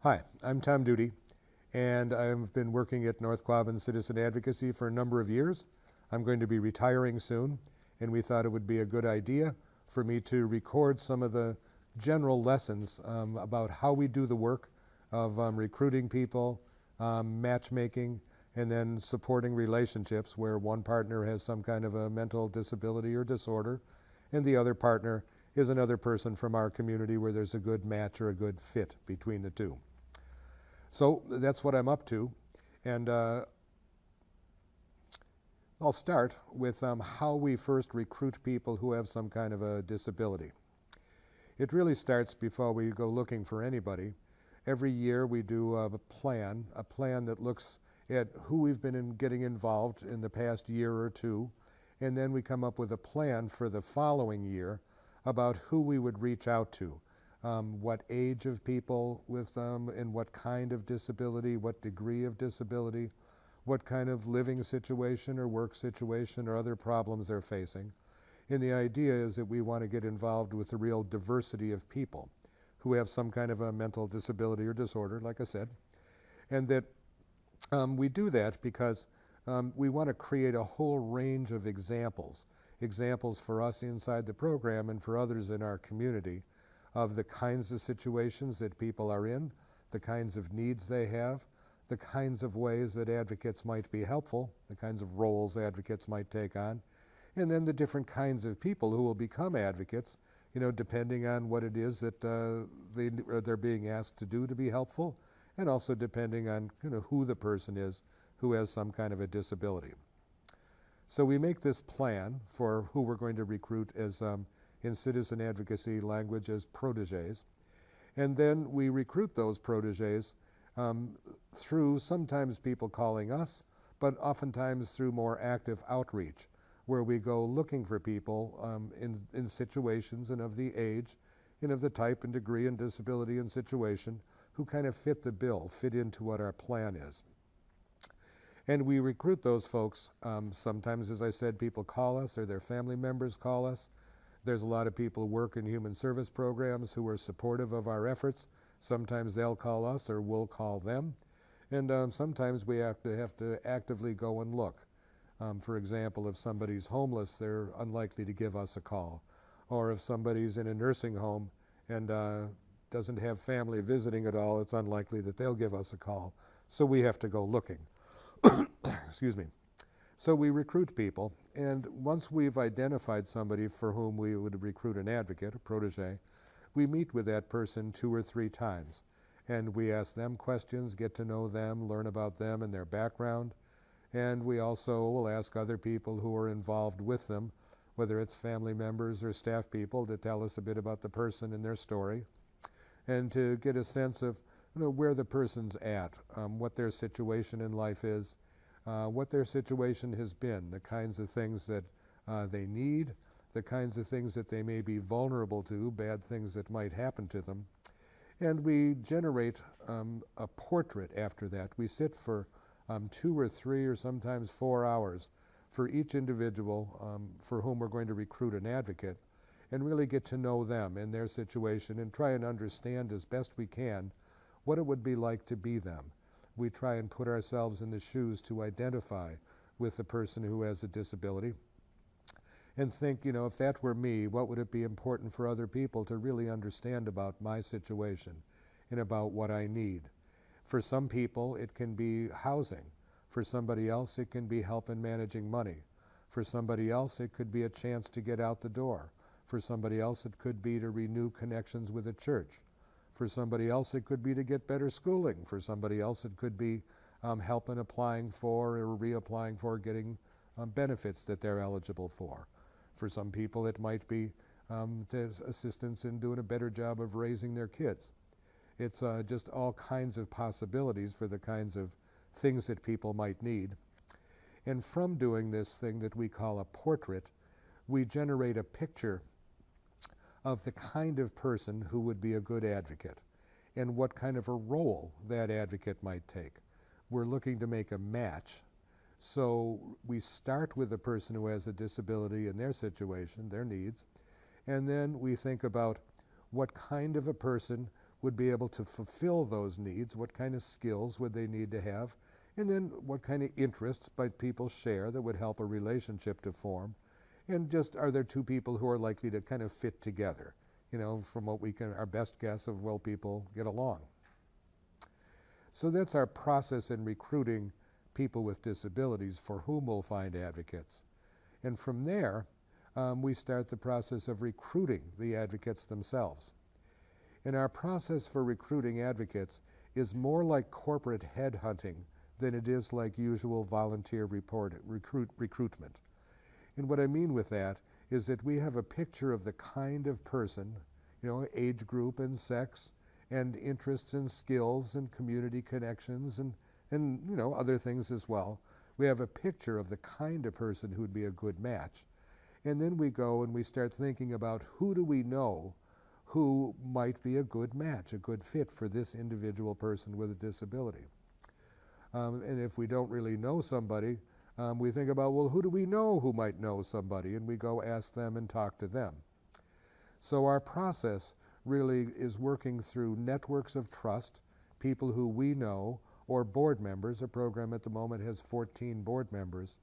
Hi, I'm Tom Duty, and I've been working at North Quabbin Citizen Advocacy for a number of years. I'm going to be retiring soon, and we thought it would be a good idea for me to record some of the general lessons about how we do the work of recruiting people, matchmaking, and then supporting relationships where one partner has some kind of a mental disability or disorder, and the other partner is another person from our community where there's a good match or a good fit between the two. So that's what I'm up to, and I'll start with how we first recruit people who have some kind of a disability. It really starts before we go looking for anybody. Every year we do a plan that looks at who we've been getting involved in the past year or two, and then we come up with a plan for the following year about who we would reach out to. What age of people with them, and what kind of disability, what degree of disability, what kind of living situation or work situation or other problems they're facing. And the idea is that we want to get involved with a real diversity of people who have some kind of a mental disability or disorder, like I said. And that we do that because we want to create a whole range of examples for us inside the program and for others in our community, of the kinds of situations that people are in, the kinds of needs they have, the kinds of ways that advocates might be helpful, the kinds of roles advocates might take on, and then the different kinds of people who will become advocates, depending on what it is that they're being asked to do to be helpful, and also depending on who the person is who has some kind of a disability. So we make this plan for who we're going to recruit as in citizen advocacy language as proteges. And then we recruit those proteges through sometimes people calling us, but oftentimes through more active outreach, where we go looking for people in situations and of the age and of the type and degree and disability and situation who kind of fit the bill, fit into what our plan is. And we recruit those folks. Sometimes, as I said, people call us or their family members call us. There's a lot of people who work in human service programs who are supportive of our efforts. Sometimes they'll call us or we'll call them. And sometimes we have to actively go and look. For example, if somebody's homeless, they're unlikely to give us a call. Or if somebody's in a nursing home and doesn't have family visiting at all, it's unlikely that they'll give us a call. So we have to go looking. Excuse me. So we recruit people, and once we've identified somebody for whom we would recruit an advocate, a protege, we meet with that person 2 or 3 times. And we ask them questions, get to know them, learn about them and their background. And we also will ask other people who are involved with them, whether it's family members or staff people, to tell us a bit about the person and their story, and to get a sense of where the person's at, what their situation in life is, what their situation has been, the kinds of things that they need, the kinds of things that they may be vulnerable to, bad things that might happen to them. And we generate a portrait after that. We sit for 2 or 3 or sometimes 4 hours for each individual for whom we're going to recruit an advocate, and really get to know them and their situation and try and understand as best we can what it would be like to be them. We try and put ourselves in the shoes to identify with the person who has a disability and think, if that were me, what would it be important for other people to really understand about my situation and about what I need? For some people, it can be housing. For somebody else, it can be help in managing money. For somebody else, it could be a chance to get out the door. For somebody else, it could be to renew connections with a church. For somebody else, it could be to get better schooling. For somebody else, it could be help in applying for or reapplying for getting benefits that they're eligible for. For some people, it might be assistance in doing a better job of raising their kids. It's just all kinds of possibilities for the kinds of things that people might need. And from doing this thing that we call a portrait, we generate a picture of the kind of person who would be a good advocate and what kind of a role that advocate might take. We're looking to make a match. So we start with the person who has a disability and their situation, their needs, and then we think about what kind of a person would be able to fulfill those needs, what kind of skills would they need to have, and then what kind of interests might people share that would help a relationship to form, and just are there two people who are likely to kind of fit together, you know, from what we can, our best guess of, will people get along. So that's our process in recruiting people with disabilities for whom we'll find advocates. And from there, we start the process of recruiting the advocates themselves. And our process for recruiting advocates is more like corporate headhunting than it is like usual volunteer recruitment. And what I mean with that is that we have a picture of the kind of person, you know, age group and sex, and interests and skills and community connections and you know, other things as well. We have a picture of the kind of person who'd be a good match. And then we go and we start thinking about who do we know who might be a good match, a good fit for this individual person with a disability. And if we don't really know somebody, we think about, well, who do we know who might know somebody? And we go ask them and talk to them. So our process really is working through networks of trust, people who we know, or board members. A program at the moment has 14 board members,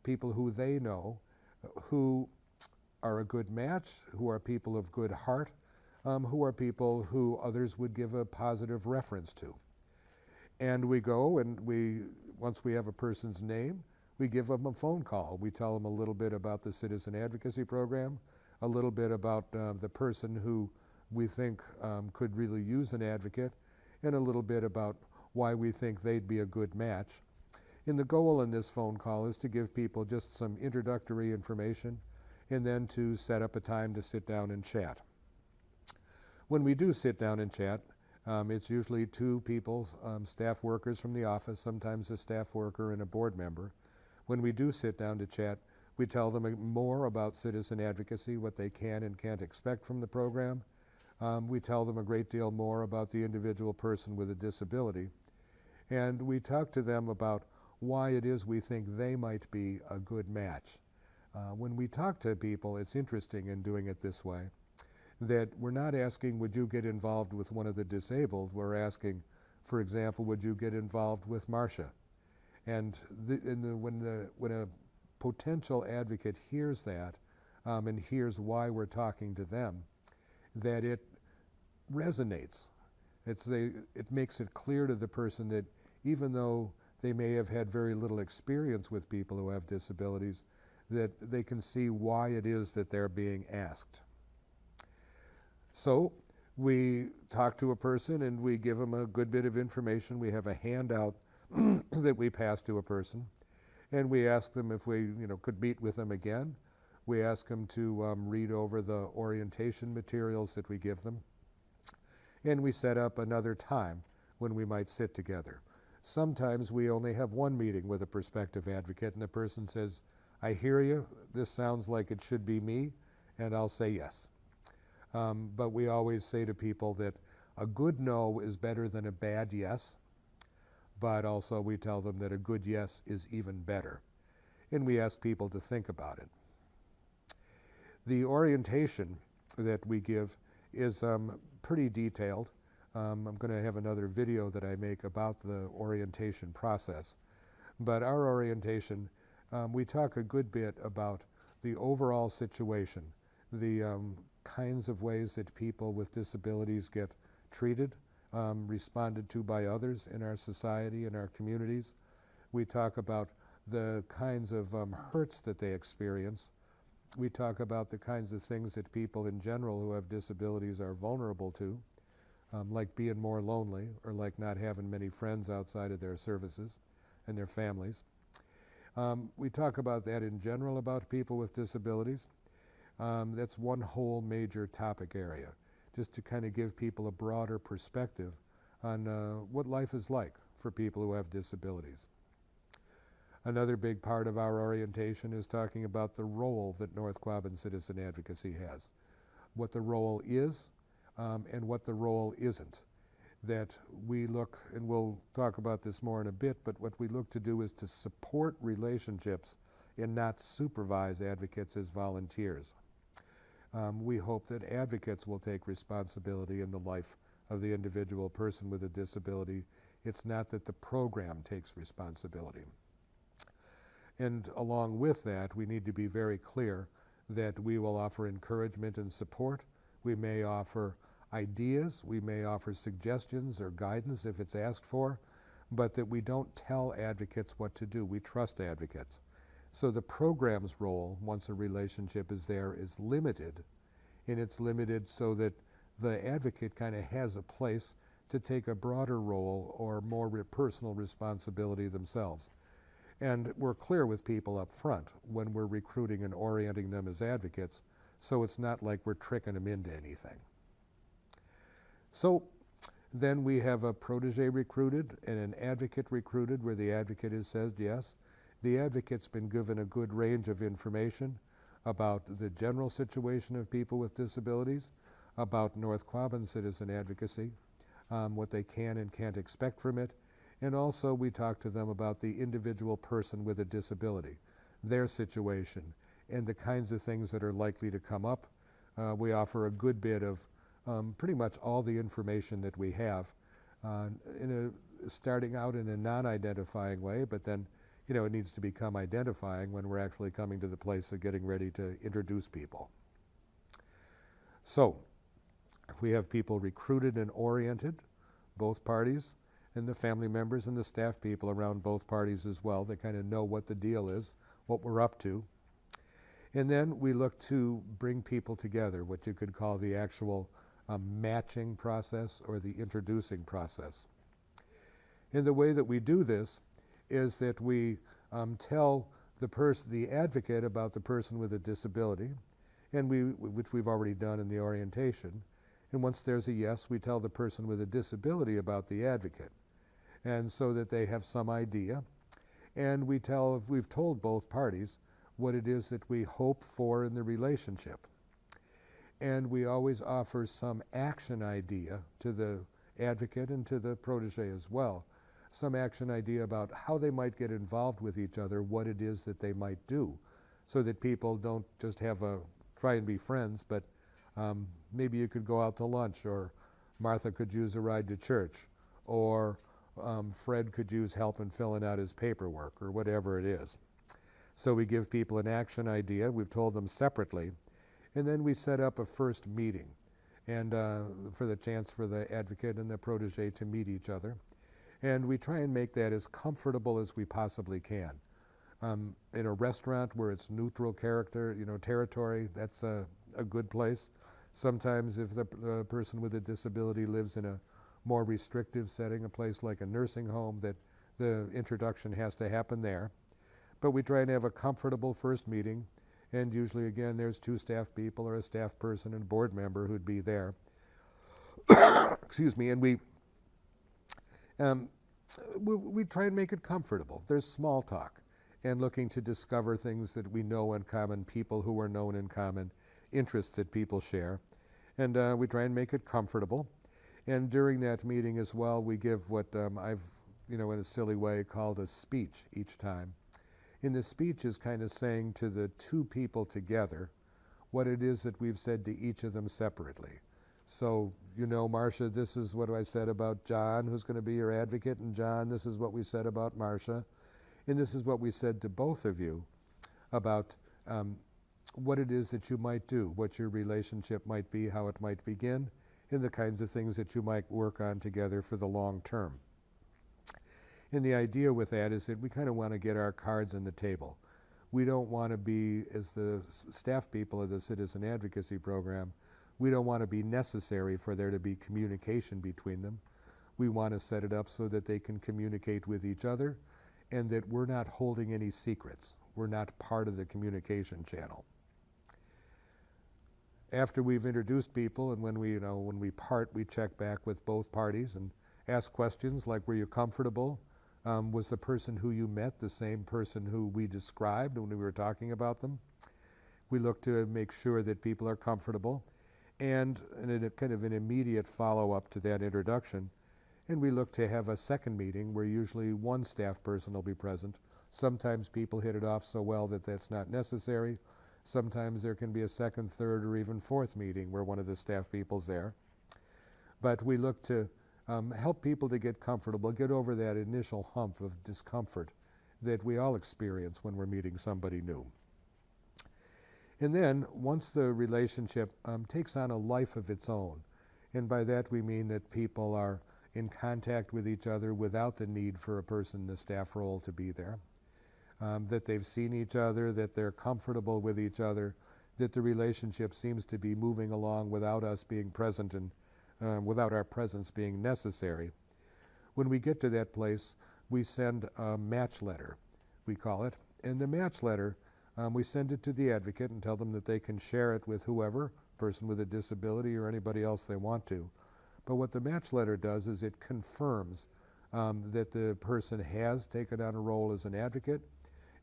people who they know, who are a good match, who are people of good heart, who are people who others would give a positive reference to. And we go and once we have a person's name, we give them a phone call. We tell them a little bit about the Citizen Advocacy Program, a little bit about the person who we think could really use an advocate, and a little bit about why we think they'd be a good match. And the goal in this phone call is to give people just some introductory information and then to set up a time to sit down and chat. When we do sit down and chat, it's usually two people, staff workers from the office, sometimes a staff worker and a board member. When we do sit down to chat, we tell them more about citizen advocacy, what they can and can't expect from the program. We tell them a great deal more about the individual person with a disability. And we talk to them about why it is we think they might be a good match. When we talk to people, it's interesting in doing it this way, that we're not asking, would you get involved with one of the disabled? We're asking, for example, would you get involved with Marcia? And when a potential advocate hears that and hears why we're talking to them, that it resonates. It makes it clear to the person that even though they may have had very little experience with people who have disabilities, that they can see why it is that they're being asked. So we talk to a person and we give them a good bit of information. We have a handout that we pass to a person, and we ask them if we could meet with them again. We ask them to read over the orientation materials that we give them, and we set up another time when we might sit together. Sometimes we only have one meeting with a prospective advocate, and the person says, I hear you, this sounds like it should be me, and I'll say yes. But we always say to people that a good no is better than a bad yes, but also we tell them that a good yes is even better. And we ask people to think about it. The orientation that we give is pretty detailed. I'm going to have another video that I make about the orientation process. But our orientation, we talk a good bit about the overall situation, the kinds of ways that people with disabilities get treated, responded to by others in our society and our communities. We talk about the kinds of hurts that they experience. We talk about the kinds of things that people in general who have disabilities are vulnerable to, like being more lonely or like not having many friends outside of their services and their families. We talk about that in general about people with disabilities. That's one whole major topic area, just to kind of give people a broader perspective on what life is like for people who have disabilities. Another big part of our orientation is talking about the role that North Quabbin Citizen Advocacy has, what the role is and what the role isn't. That we look, and we'll talk about this more in a bit, but what we look to do is to support relationships and not supervise advocates as volunteers. We hope that advocates will take responsibility in the life of the individual person with a disability. It's not that the program takes responsibility. And along with that, we need to be very clear that we will offer encouragement and support. We may offer ideas, we may offer suggestions or guidance if it's asked for, but that we don't tell advocates what to do. We trust advocates. So the program's role, once a relationship is there, is limited, and it's limited so that the advocate kind of has a place to take a broader role or more personal responsibility themselves. And we're clear with people up front when we're recruiting and orienting them as advocates, so it's not like we're tricking them into anything. So then we have a protege recruited and an advocate recruited, where the advocate says yes. The advocate's been given a good range of information about the general situation of people with disabilities, about North Quabbin citizen advocacy, what they can and can't expect from it, and also we talk to them about the individual person with a disability, their situation, and the kinds of things that are likely to come up. We offer a good bit of pretty much all the information that we have, starting out in a non-identifying way, but then it needs to become identifying when we're actually coming to the place of getting ready to introduce people. So, if we have people recruited and oriented, both parties, and the family members and the staff people around both parties as well, they kind of know what the deal is, what we're up to. And then we look to bring people together, what you could call the actual matching process or the introducing process. And the way that we do this is that we tell the advocate about the person with a disability, and which we've already done in the orientation. And once there's a yes, we tell the person with a disability about the advocate, and so that they have some idea. And we've told both parties what it is that we hope for in the relationship. And we always offer some action idea to the advocate and to the protege as well, some action idea about how they might get involved with each other, what it is that they might do, so that people don't just try and be friends, but maybe you could go out to lunch, or Martha could use a ride to church, or Fred could use help in filling out his paperwork, or whatever it is. So we give people an action idea, we've told them separately, and then we set up a first meeting, and for the chance for the advocate and the protege to meet each other. And we try and make that as comfortable as we possibly can. In a restaurant where it's neutral territory, that's a good place. Sometimes if the person with a disability lives in a more restrictive setting, a place like a nursing home, that the introduction has to happen there. But we try and have a comfortable first meeting, and usually again there's 2 staff people or a staff person and board member who'd be there. Excuse me, and we try and make it comfortable. There's small talk and looking to discover things that we know in common, people who are known in common, interests that people share. And we try and make it comfortable. And during that meeting as well, we give what I've, in a silly way, called a speech each time. And the speech is kind of saying to the 2 people together what it is that we've said to each of them separately. So, Marcia, this is what I said about John, who's going to be your advocate, and John, this is what we said about Marcia. And this is what we said to both of you about what it is that you might do, what your relationship might be, how it might begin, and the kinds of things that you might work on together for the long term. And the idea with that is that we kind of want to get our cards on the table. We don't want to be, as the staff people of the Citizen Advocacy Program, we don't want to be necessary for there to be communication between them. We want to set it up so that they can communicate with each other, and that we're not holding any secrets. We're not part of the communication channel. After we've introduced people, and when we part, we check back with both parties and ask questions like, were you comfortable? Was the person who you met the same person who we described when we were talking about them? We look to make sure that people are comfortable, and in a kind of an immediate follow-up to that introduction, and we look to have a second meeting where usually 1 staff person will be present. Sometimes people hit it off so well that that's not necessary. Sometimes there can be a second, third, or even 4th meeting where one of the staff people's there. but we look to help people to get comfortable, get over that initial hump of discomfort that we all experience when we're meeting somebody new. And then, once the relationship takes on a life of its own, and by that we mean that people are in contact with each other without the need for a person in the staff role to be there, that they've seen each other, that they're comfortable with each other, that the relationship seems to be moving along without us being present and without our presence being necessary. When we get to that place, we send a match letter, we call it. And the match letter, we send it to the advocate and tell them that they can share it with whoever, person with a disability or anybody else they want to. But what the match letter does is it confirms that the person has taken on a role as an advocate,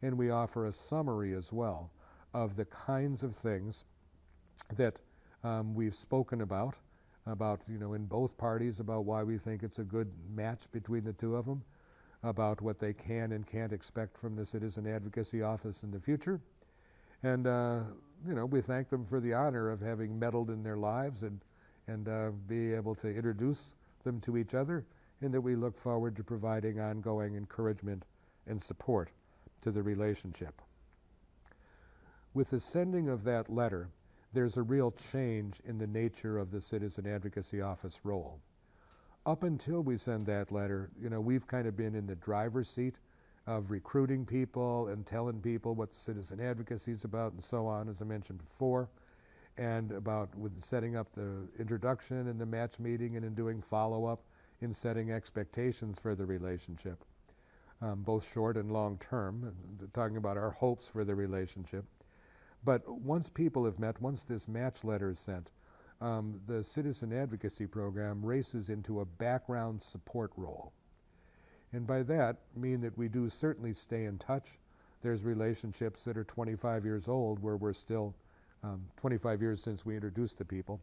and we offer a summary as well of the kinds of things that we've spoken about, in both parties, about why we think it's a good match between the two of them, about what they can and can't expect from the Citizen Advocacy Office in the future. And, we thank them for the honor of having meddled in their lives and be able to introduce them to each other, and that we look forward to providing ongoing encouragement and support to the relationship. With the sending of that letter, there's a real change in the nature of the Citizen Advocacy Office role. Up until we send that letter, we've kind of been in the driver's seat of recruiting people and telling people what the citizen advocacy is about and so on, as I mentioned before, and about with setting up the introduction and the match meeting and in doing follow-up in setting expectations for the relationship, both short and long term, talking about our hopes for the relationship. But once people have met, once this match letter is sent, the Citizen Advocacy Program races into a background support role. And by that, mean that we do certainly stay in touch. There's relationships that are 25 years old where we're still, 25 years since we introduced the people,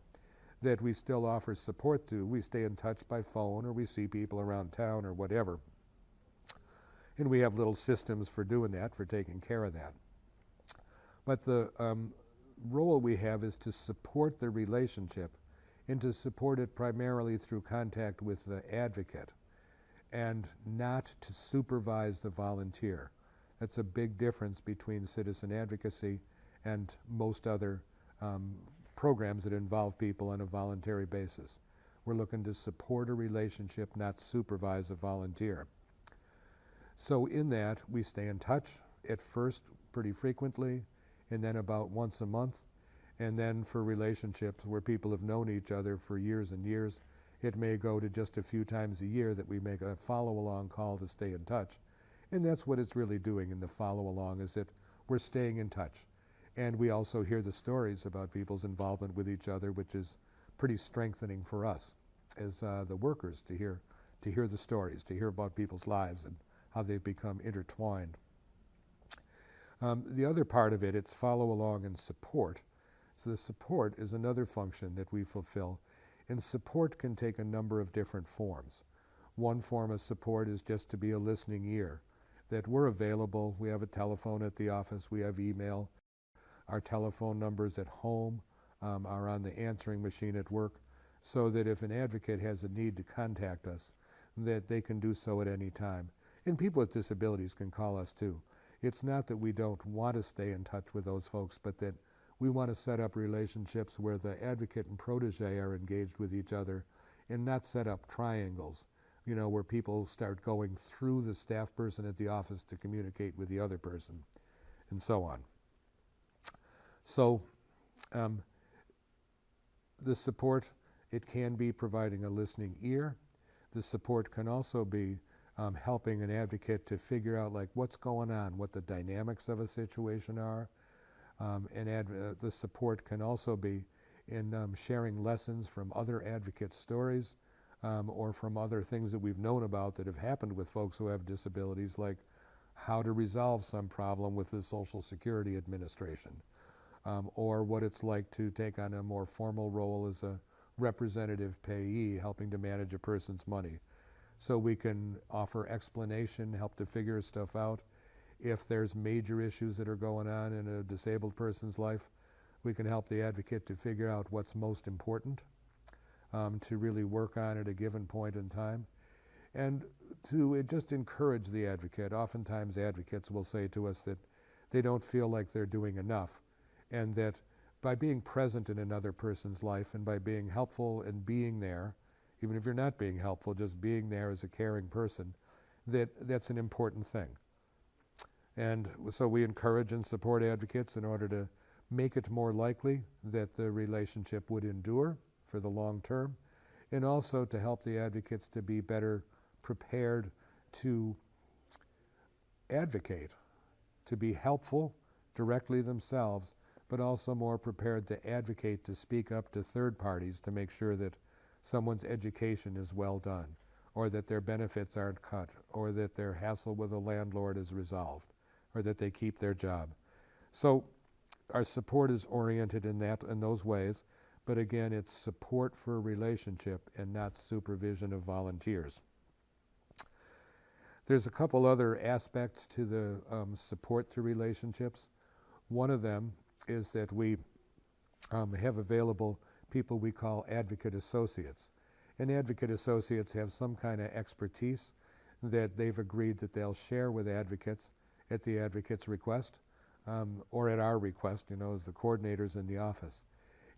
that we still offer support to. We stay in touch by phone, or we see people around town or whatever. And we have little systems for doing that, for taking care of that. But the role we have is to support the relationship and to support it primarily through contact with the advocate and not to supervise the volunteer. That's a big difference between citizen advocacy and most other programs that involve people on a voluntary basis. We're looking to support a relationship, not supervise a volunteer. So in that, we stay in touch at first pretty frequently, and then about once a month. And then for relationships where people have known each other for years and years, it may go to just a few times a year that we make a follow-along call to stay in touch. And that's what it's really doing in the follow-along, is that we're staying in touch. And we also hear the stories about people's involvement with each other, which is pretty strengthening for us as the workers to hear the stories, to hear about people's lives and how they've become intertwined. The other part of it, it's follow along and support. So the support is another function that we fulfill, and support can take a number of different forms. One form of support is just to be a listening ear, that we're available. We have a telephone at the office, we have email. Our telephone numbers at home are on the answering machine at work, so that if an advocate has a need to contact us, that they can do so at any time. And people with disabilities can call us too. It's not that we don't want to stay in touch with those folks, but that we want to set up relationships where the advocate and protege are engaged with each other and not set up triangles, where people start going through the staff person at the office to communicate with the other person, and so on. So the support, it can be providing a listening ear. The support can also be helping an advocate to figure out what's going on, what the dynamics of a situation are. The support can also be in sharing lessons from other advocates' stories or from other things that we've known about that have happened with folks who have disabilities, like how to resolve some problem with the Social Security Administration, or what it's like to take on a more formal role as a representative payee, helping to manage a person's money. So we can offer explanation, help to figure stuff out. If there's major issues that are going on in a disabled person's life, we can help the advocate to figure out what's most important. to really work on at a given point in time, and to just encourage the advocate. Oftentimes advocates will say to us that they don't feel like they're doing enough, and that by being present in another person's life and by being helpful and being there, even if you're not being helpful, just being there as a caring person, that's an important thing. And so we encourage and support advocates in order to make it more likely that the relationship would endure for the long term, and also to help the advocates to be better prepared to advocate, to be helpful directly themselves, but also more prepared to advocate, to speak up to third parties to make sure that someone's education is well done, or that their benefits aren't cut, or that their hassle with a landlord is resolved, or that they keep their job. So our support is oriented in those ways, but again, it's support for a relationship and not supervision of volunteers. There's a couple other aspects to the support to relationships. One of them is that we have available people we call advocate associates. And advocate associates have some kind of expertise that they've agreed that they'll share with advocates at the advocate's request, or at our request, as the coordinators in the office.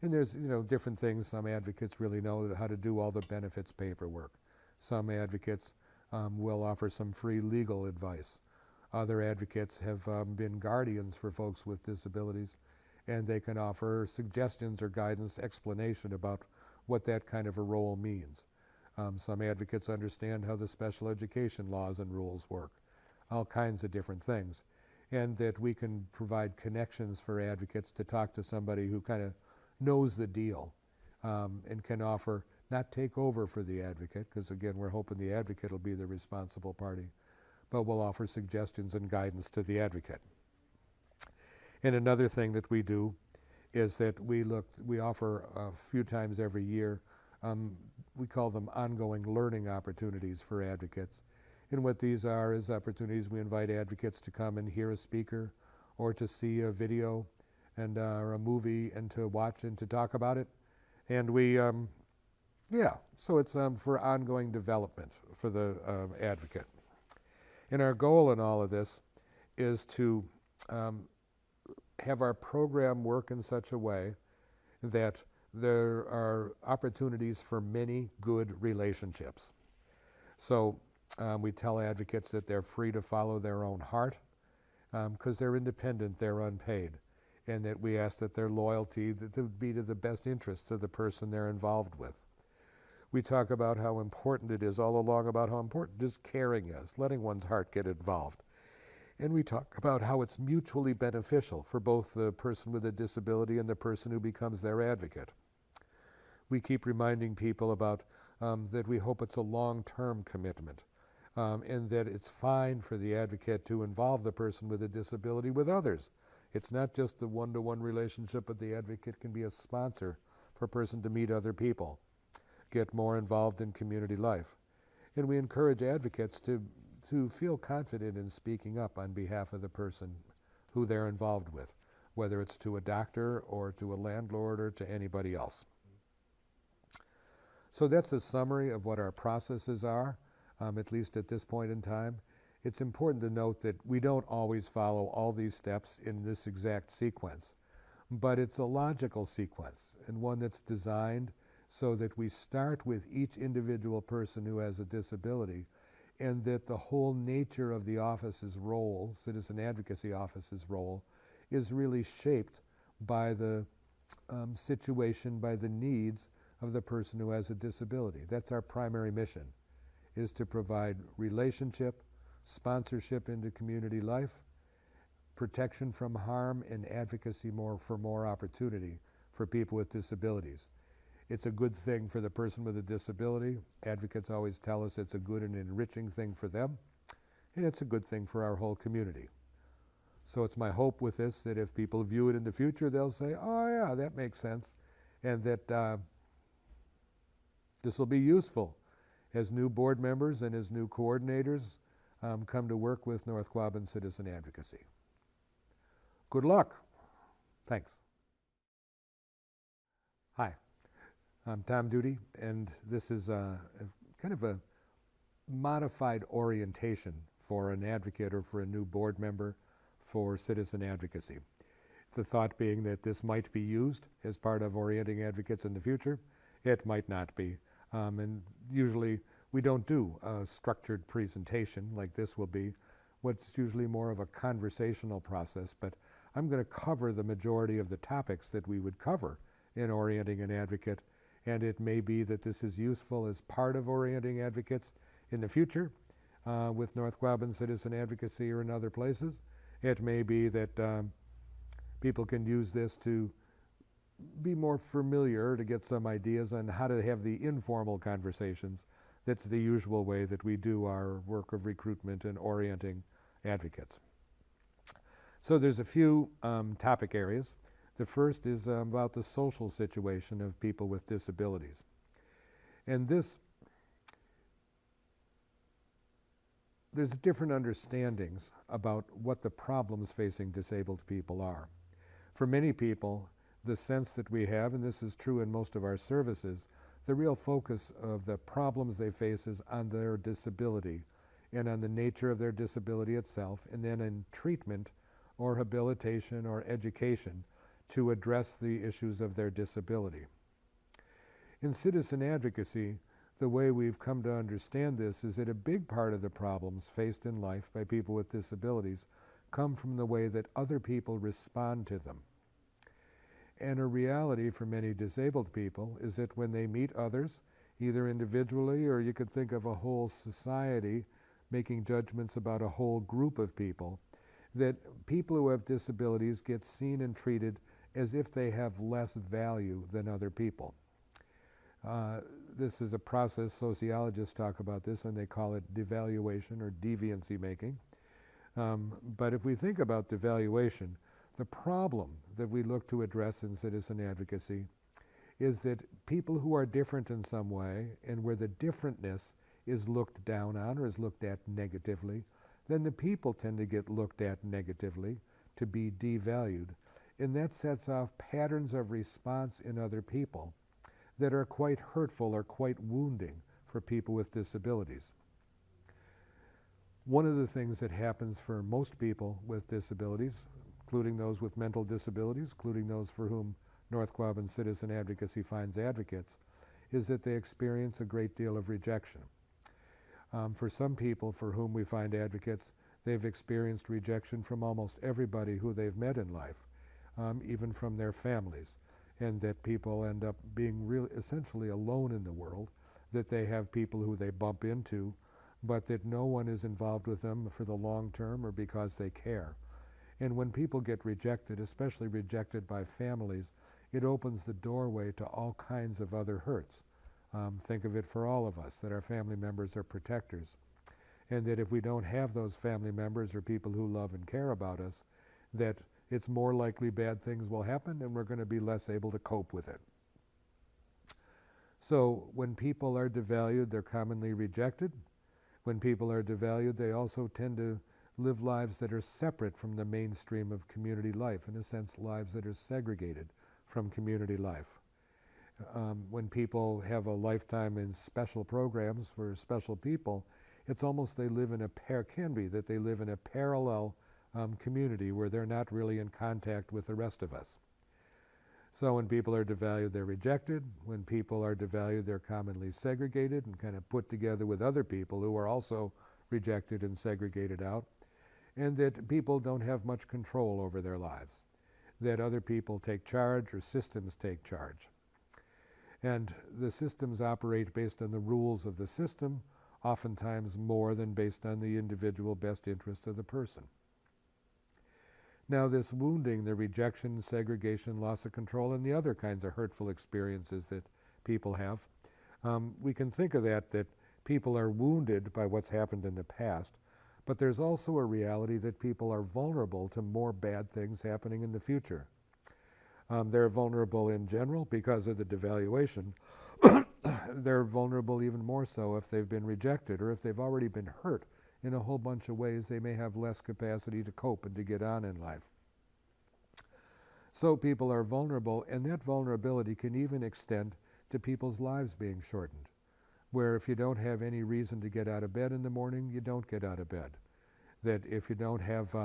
And there's, different things. Some advocates really know how to do all the benefits paperwork. Some advocates will offer some free legal advice. Other advocates have been guardians for folks with disabilities, and they can offer suggestions or guidance, explanation about what that kind of a role means. Some advocates understand how the special education laws and rules work, all kinds of different things, and that we can provide connections for advocates to talk to somebody who kind of knows the deal, and can offer, not take over for the advocate, because again, we're hoping the advocate will be the responsible party, but we'll offer suggestions and guidance to the advocate. And another thing that we do is that we offer a few times every year, we call them ongoing learning opportunities for advocates. And what these are is opportunities we invite advocates to come and hear a speaker, or to see a video and or a movie, and to watch and to talk about it. And we, so it's for ongoing development for the advocate. And our goal in all of this is to have our program work in such a way that there are opportunities for many good relationships. So we tell advocates that they're free to follow their own heart, because they're independent, they're unpaid, and that we ask that their loyalty to be to the best interests of the person they're involved with. We talk about how important it is all along, about how important just caring is, letting one's heart get involved. And we talk about how it's mutually beneficial for both the person with a disability and the person who becomes their advocate. We keep reminding people about that we hope it's a long-term commitment, and that it's fine for the advocate to involve the person with a disability with others. It's not just the one-to-one relationship, but the advocate can be a sponsor for a person to meet other people, get more involved in community life. And we encourage advocates to feel confident in speaking up on behalf of the person who they're involved with, whether it's to a doctor or to a landlord or to anybody else. So that's a summary of what our processes are, at least at this point in time. It's important to note that we don't always follow all these steps in this exact sequence, but it's a logical sequence, and one that's designed so that we start with each individual person who has a disability, and that the whole nature of the office's role, Citizen Advocacy Office's role, is really shaped by the situation, by the needs of the person who has a disability. That's our primary mission, is to provide relationship, sponsorship into community life, protection from harm, and advocacy for more opportunity for people with disabilities. It's a good thing for the person with a disability. Advocates always tell us it's a good and enriching thing for them, and it's a good thing for our whole community. So it's my hope with this that if people view it in the future, they'll say, oh yeah, that makes sense, and that this will be useful as new board members and as new coordinators come to work with North Quabbin Citizen Advocacy. Good luck. Thanks. Hi. I'm Tom Duty, and this is kind of a modified orientation for an advocate or for a new board member for citizen advocacy. The thought being that this might be used as part of orienting advocates in the future. It might not be. And usually we don't do a structured presentation like this will be. What's usually more of a conversational process, but I'm going to cover the majority of the topics that we would cover in orienting an advocate, and it may be that this is useful as part of orienting advocates in the future with North Quabbin Citizen Advocacy or in other places. It may be that people can use this to be more familiar, to get some ideas on how to have the informal conversations. That's the usual way that we do our work of recruitment and orienting advocates. So there's a few topic areas. The first is about the social situation of people with disabilities. And there's different understandings about what the problems facing disabled people are. For many people, the sense that we have, and this is true in most of our services, the real focus of the problems they face is on their disability and on the nature of their disability itself, and then in treatment or habilitation or education to address the issues of their disability. In citizen advocacy, the way we've come to understand this is that a big part of the problems faced in life by people with disabilities come from the way that other people respond to them. And a reality for many disabled people is that when they meet others, either individually or you could think of a whole society making judgments about a whole group of people, that people who have disabilities get seen and treated as if they have less value than other people. This is a process, sociologists talk about this, and they call it devaluation or deviancy making. But if we think about devaluation, the problem that we look to address in citizen advocacy is that people who are different in some way, and where the differentness is looked down on or is looked at negatively, then the people tend to get looked at negatively, to be devalued. And that sets off patterns of response in other people that are quite hurtful or quite wounding for people with disabilities. One of the things that happens for most people with disabilities, including those with mental disabilities, including those for whom North Quabbin Citizen Advocacy finds advocates, is that they experience a great deal of rejection. For some people for whom we find advocates, they've experienced rejection from almost everybody who they've met in life, even from their families, and that people end up being really essentially alone in the world, that they have people who they bump into, but that no one is involved with them for the long term or because they care. And when people get rejected, especially rejected by families, it opens the doorway to all kinds of other hurts. Think of it for all of us, that our family members are protectors, and that if we don't have those family members or people who love and care about us, that it's more likely bad things will happen and we're going to be less able to cope with it. So when people are devalued, they're commonly rejected. When people are devalued, they also tend to live lives that are separate from the mainstream of community life, in a sense, lives that are segregated from community life. When people have a lifetime in special programs for special people, it's almost they live in they live in a parallel community where they're not really in contact with the rest of us. So when people are devalued, they're rejected. When people are devalued, they're commonly segregated and kind of put together with other people who are also rejected and segregated out. And that people don't have much control over their lives, that other people take charge or systems take charge. And the systems operate based on the rules of the system, oftentimes more than based on the individual best interest of the person. Now this wounding, the rejection, segregation, loss of control, and the other kinds of hurtful experiences that people have, we can think of that people are wounded by what's happened in the past, but there's also a reality that people are vulnerable to more bad things happening in the future. They're vulnerable in general because of the devaluation. They're vulnerable even more so if they've been rejected or if they've already been hurt in a whole bunch of ways. They may have less capacity to cope and to get on in life. So people are vulnerable, and that vulnerability can even extend to people's lives being shortened, where if you don't have any reason to get out of bed in the morning, you don't get out of bed. That if you don't have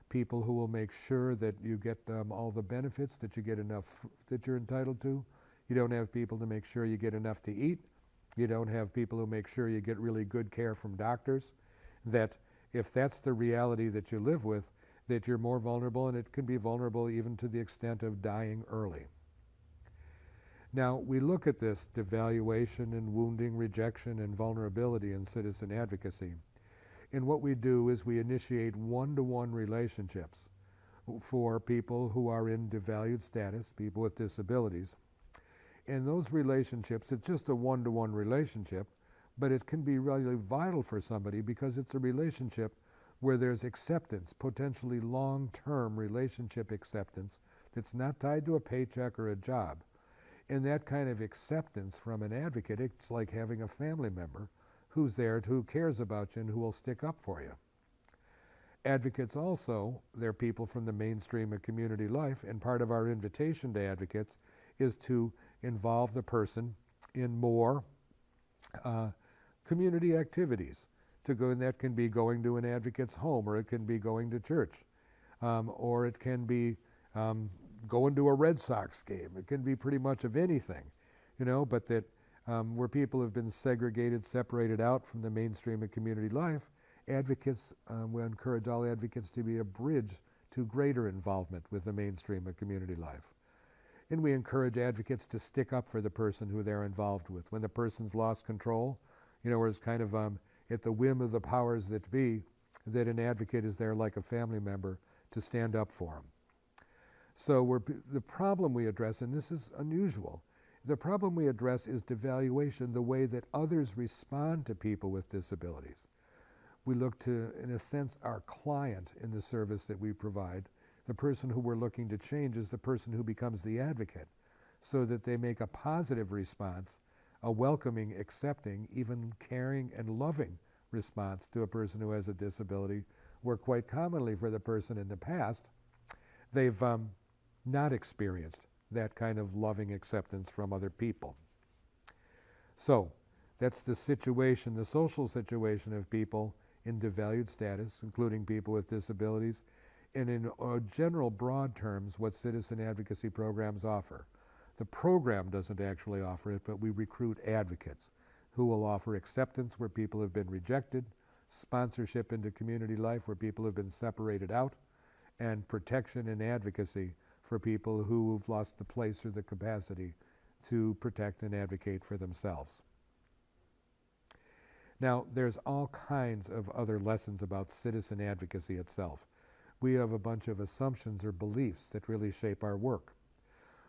people who will make sure that you get all the benefits, that you get enough that you're entitled to, you don't have people to make sure you get enough to eat, you don't have people who make sure you get really good care from doctors, that if that's the reality that you live with, that you're more vulnerable, and it can be vulnerable even to the extent of dying early. Now, we look at this devaluation and wounding, rejection and vulnerability in citizen advocacy. And what we do is we initiate one-to-one relationships for people who are in devalued status, people with disabilities. And those relationships, it's just a one-to-one relationship, but it can be really vital for somebody because it's a relationship where there's acceptance, potentially long-term relationship acceptance that's not tied to a paycheck or a job. And that kind of acceptance from an advocate, it's like having a family member who's there, who cares about you and who will stick up for you. Advocates also, they're people from the mainstream of community life, and part of our invitation to advocates is to involve the person in more community activities. To go, and that can be going to an advocate's home, or it can be going to church, or it can be going to a Red Sox game. It can be pretty much of anything, you know, but that where people have been segregated, separated out from the mainstream of community life, advocates, we encourage all advocates to be a bridge to greater involvement with the mainstream of community life. And we encourage advocates to stick up for the person who they're involved with. When the person's lost control, you know, or is kind of at the whim of the powers that be, that an advocate is there like a family member to stand up for them. So the problem we address, and this is unusual, the problem we address is devaluation, the way that others respond to people with disabilities. We look to, in a sense, our client in the service that we provide. The person who we're looking to change is the person who becomes the advocate, so that they make a positive response, a welcoming, accepting, even caring and loving response to a person who has a disability, where quite commonly for the person in the past, they've not experienced that kind of loving acceptance from other people. So that's the situation, the social situation of people in devalued status, including people with disabilities, and in general broad terms what citizen advocacy programs offer. The program doesn't actually offer it, but we recruit advocates who will offer acceptance where people have been rejected, sponsorship into community life where people have been separated out, and protection and advocacy for people who've lost the place or the capacity to protect and advocate for themselves. Now, there's all kinds of other lessons about citizen advocacy itself. We have a bunch of assumptions or beliefs that really shape our work.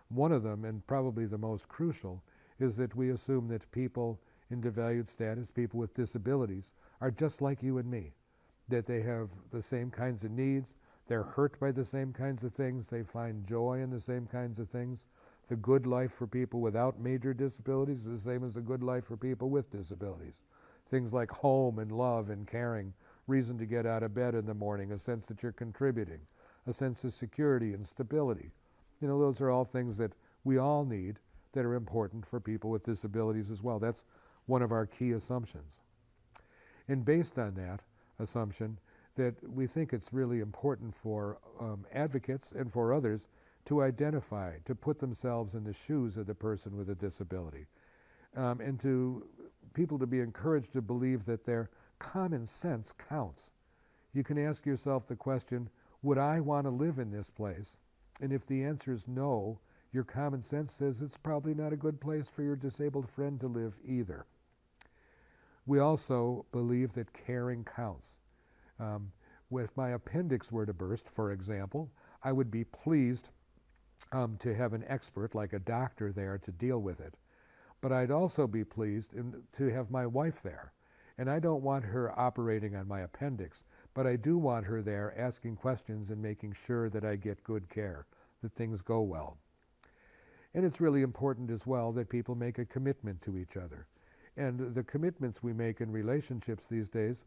One of them, and probably the most crucial, is that we assume that people in devalued status, people with disabilities, are just like you and me, that they have the same kinds of needs, they're hurt by the same kinds of things, they find joy in the same kinds of things. The good life for people without major disabilities is the same as the good life for people with disabilities. Things like home and love and caring, reason to get out of bed in the morning, a sense that you're contributing, a sense of security and stability. You know, those are all things that we all need that are important for people with disabilities as well. That's one of our key assumptions. And based on that assumption, that we think it's really important for advocates and for others to identify, to put themselves in the shoes of the person with a disability, and to people to be encouraged to believe that their common sense counts. You can ask yourself the question, would I want to live in this place? And if the answer is no, your common sense says it's probably not a good place for your disabled friend to live either. We also believe that caring counts. If my appendix were to burst, for example, I would be pleased to have an expert like a doctor there to deal with it. But I'd also be pleased to have my wife there. And I don't want her operating on my appendix, but I do want her there asking questions and making sure that I get good care, that things go well. And it's really important as well that people make a commitment to each other. And the commitments we make in relationships these days,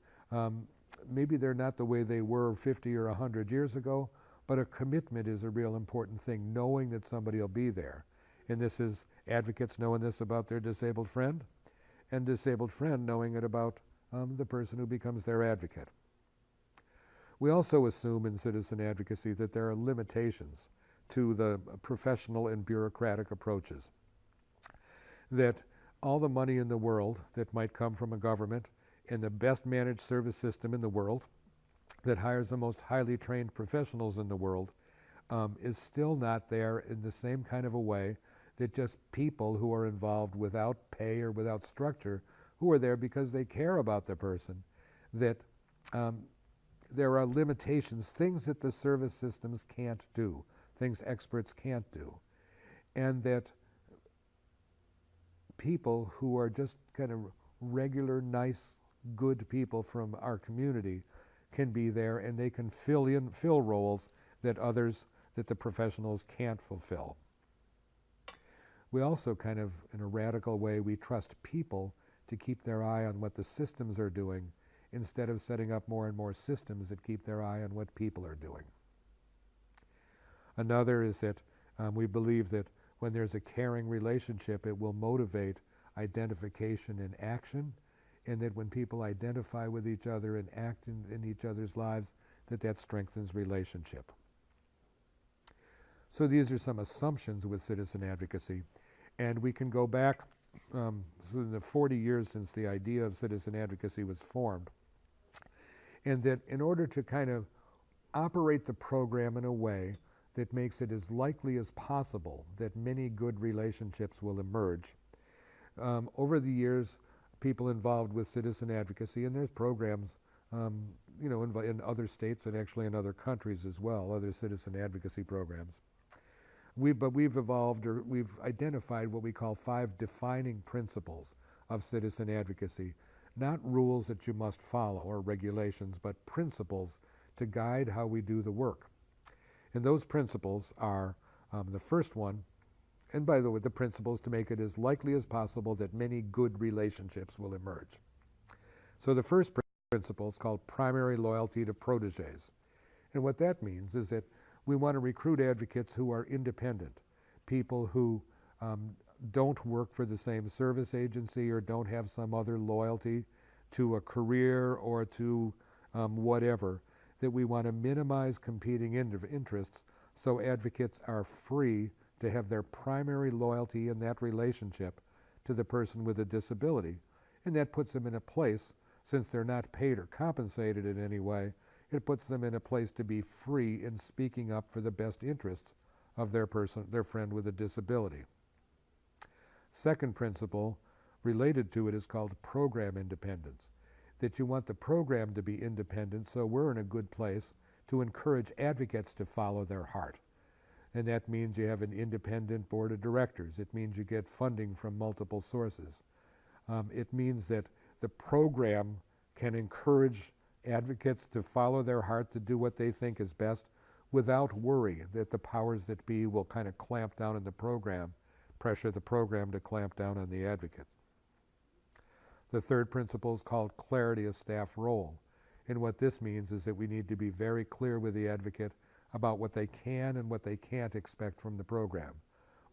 maybe they're not the way they were 50 or 100 years ago, but a commitment is a real important thing, knowing that somebody will be there. And this is Advocates knowing this about their disabled friend, and disabled friend knowing it about the person who becomes their advocate. We also assume in citizen advocacy that there are limitations to the professional and bureaucratic approaches. That all the money in the world that might come from a government and the best managed service system in the world that hires the most highly trained professionals in the world is still not there in the same kind of a way that just people who are involved without pay or without structure, who are there because they care about the person, that there are limitations, things that the service systems can't do, things experts can't do, and that people who are just kind of regular, nice, good people from our community can be there, and they can fill roles that that the professionals can't fulfill. We also kind of, in a radical way, we trust people to keep their eye on what the systems are doing instead of setting up more and more systems that keep their eye on what people are doing. Another is that we believe that when there's a caring relationship, it will motivate identification and action, and that when people identify with each other and act in each other's lives, that strengthens relationship. So these are some assumptions with citizen advocacy, and we can go back in the 40 years since the idea of citizen advocacy was formed, and that in order to kind of operate the program in a way that makes it as likely as possible that many good relationships will emerge, over the years, people involved with citizen advocacy, and there's programs in other states and actually in other countries as well, other citizen advocacy programs. But we've evolved, or we've identified what we call 5 defining principles of citizen advocacy. Not rules that you must follow or regulations, but principles to guide how we do the work. And those principles are the first one, and by the way, the principle is to make it as likely as possible that many good relationships will emerge. So the first principle is called primary loyalty to proteges. And what that means is that we want to recruit advocates who are independent, people who don't work for the same service agency or don't have some other loyalty to a career or to whatever, that we want to minimize competing interests so advocates are free to have their primary loyalty in that relationship to the person with a disability. And that puts them in a place, since they're not paid or compensated in any way, it puts them in a place to be free in speaking up for the best interests of their friend with a disability. Second principle related to it is called program independence, that you want the program to be independent, so we're in a good place to encourage advocates to follow their heart. And that means you have an independent board of directors. It means you get funding from multiple sources. It means that the program can encourage advocates to follow their heart, to do what they think is best, without worry that the powers that be will kind of clamp down on the program, pressure the program to clamp down on the advocate. The third principle is called clarity of staff role. And what this means is that we need to be very clear with the advocate about what they can and what they can't expect from the program.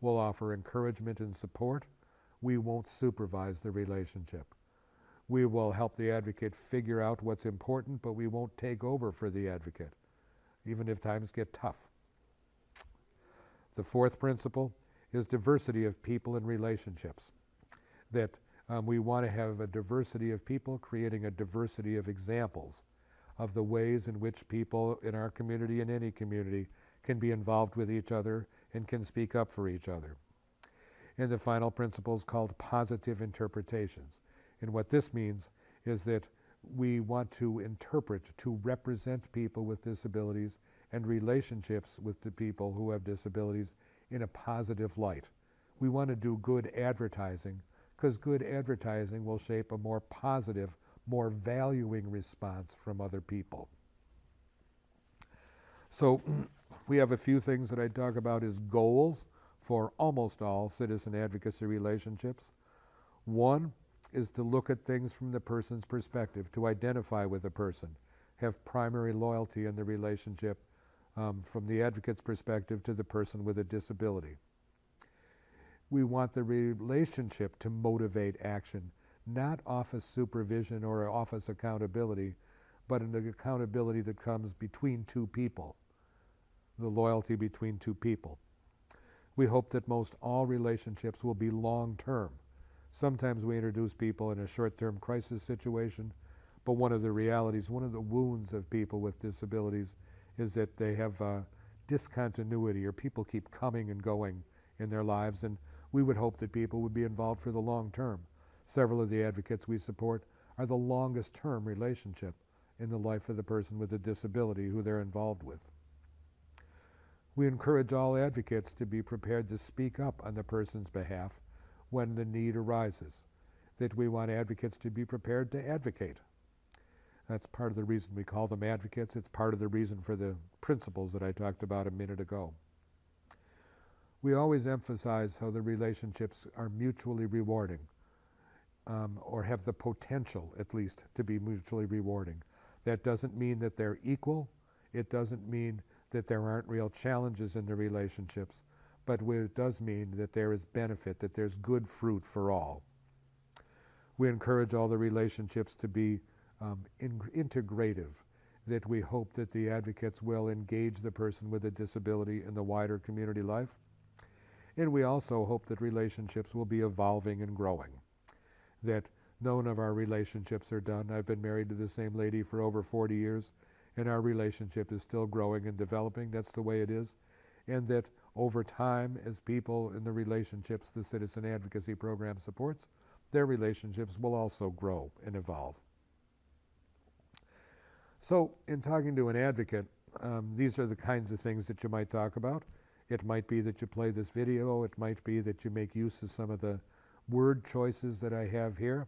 We'll offer encouragement and support. We won't supervise the relationship. We will help the advocate figure out what's important, but we won't take over for the advocate, even if times get tough. The fourth principle is diversity of people and relationships. That we want to have a diversity of people, creating a diversity of examples of the ways in which people in our community and any community can be involved with each other and can speak up for each other. And the final principle is called positive interpretations. And what this means is that we want to interpret, to represent people with disabilities and relationships with the people who have disabilities in a positive light. We want to do good advertising, because good advertising will shape a more positive, more valuing response from other people. So we have a few things that I talk about as goals for almost all citizen advocacy relationships. One is to look at things from the person's perspective, to identify with a person, have primary loyalty in the relationship from the advocate's perspective to the person with a disability. We want the relationship to motivate action, not office supervision or office accountability, but an accountability that comes between two people, the loyalty between two people. We hope that most all relationships will be long-term. Sometimes we introduce people in a short-term crisis situation, but one of the realities, one of the wounds of people with disabilities is that they have discontinuity, or people keep coming and going in their lives, and we would hope that people would be involved for the long term. Several of the advocates we support are the longest term relationship in the life of the person with a disability who they're involved with. We encourage all advocates to be prepared to speak up on the person's behalf when the need arises, that we want advocates to be prepared to advocate. That's part of the reason we call them advocates. It's part of the reason for the principles that I talked about a minute ago. We always emphasize how the relationships are mutually rewarding, or have the potential, at least, to be mutually rewarding. That doesn't mean that they're equal. It doesn't mean that there aren't real challenges in the relationships, but it does mean that there is benefit, that there's good fruit for all. We encourage all the relationships to be integrative, that we hope that the advocates will engage the person with a disability in the wider community life. And we also hope that relationships will be evolving and growing, that none of our relationships are done. I've been married to the same lady for over 40 years, and our relationship is still growing and developing. That's the way it is. And that over time, as people in the relationships the Citizen Advocacy Program supports, their relationships will also grow and evolve. So in talking to an advocate, these are the kinds of things that you might talk about. It might be that you play this video. It might be that you make use of some of the word choices that I have here.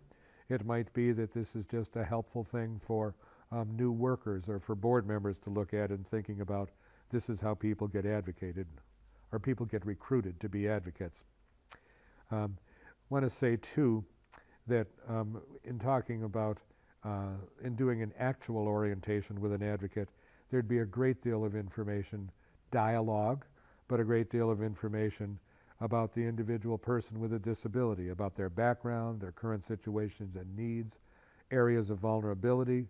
It might be that this is just a helpful thing for new workers or for board members to look at and thinking about this is how people get advocated, or people get recruited to be advocates. I want to say too that in talking about in doing an actual orientation with an advocate, there'd be a great deal of information, dialogue, but a great deal of information about the individual person with a disability, about their background, their current situations and needs, areas of vulnerability,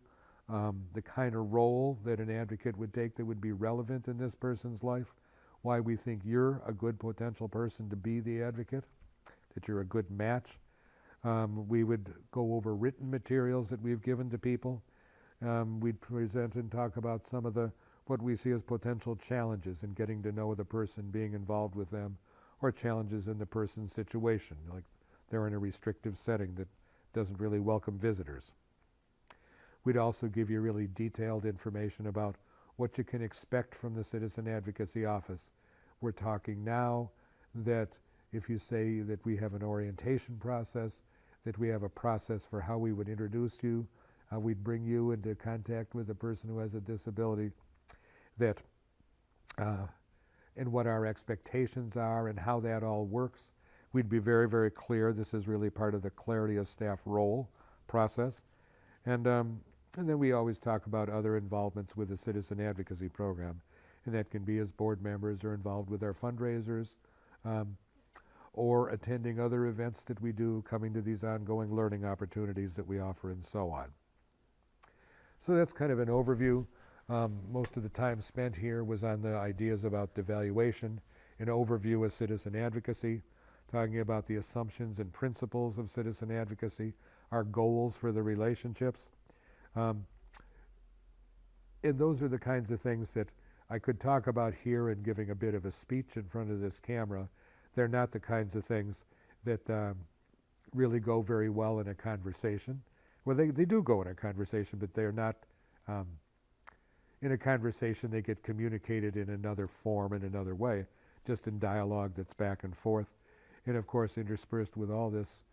the kind of role that an advocate would take that would be relevant in this person's life, why we think you're a good potential person to be the advocate, that you're a good match. We would go over written materials that we've given to people. We'd present and talk about some of what we see as potential challenges in getting to know the person, being involved with them, or challenges in the person's situation, like they're in a restrictive setting that doesn't really welcome visitors. We'd also give you really detailed information about what you can expect from the Citizen Advocacy Office. We're talking now that if you say that we have an orientation process, that we have a process for how we would introduce you, how we'd bring you into contact with a person who has a disability, that and what our expectations are and how that all works. We'd be very, very clear. This is really part of the clarity of staff role process. And then we always talk about other involvements with the Citizen Advocacy Program. And that can be as board members or involved with our fundraisers, or attending other events that we do, coming to these ongoing learning opportunities that we offer, and so on. So that's kind of an overview. Most of the time spent here was on the ideas about devaluation, an overview of citizen advocacy, talking about the assumptions and principles of citizen advocacy, our goals for the relationships. And those are the kinds of things that I could talk about here and giving a bit of a speech in front of this camera. They're not the kinds of things that really go very well in a conversation. Well, they do go in a conversation, but they're not, in a conversation they get communicated in another form, in another way, just in dialogue that's back and forth. And of course, interspersed with all this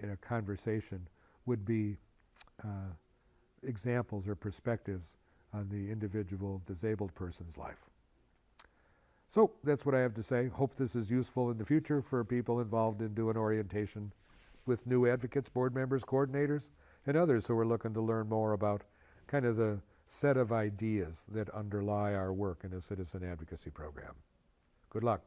in a conversation would be examples or perspectives on the individual disabled person's life. So that's what I have to say. Hope this is useful in the future for people involved in doing orientation with new advocates, board members, coordinators, and others who are looking to learn more about kind of the set of ideas that underlie our work in a citizen advocacy program. Good luck.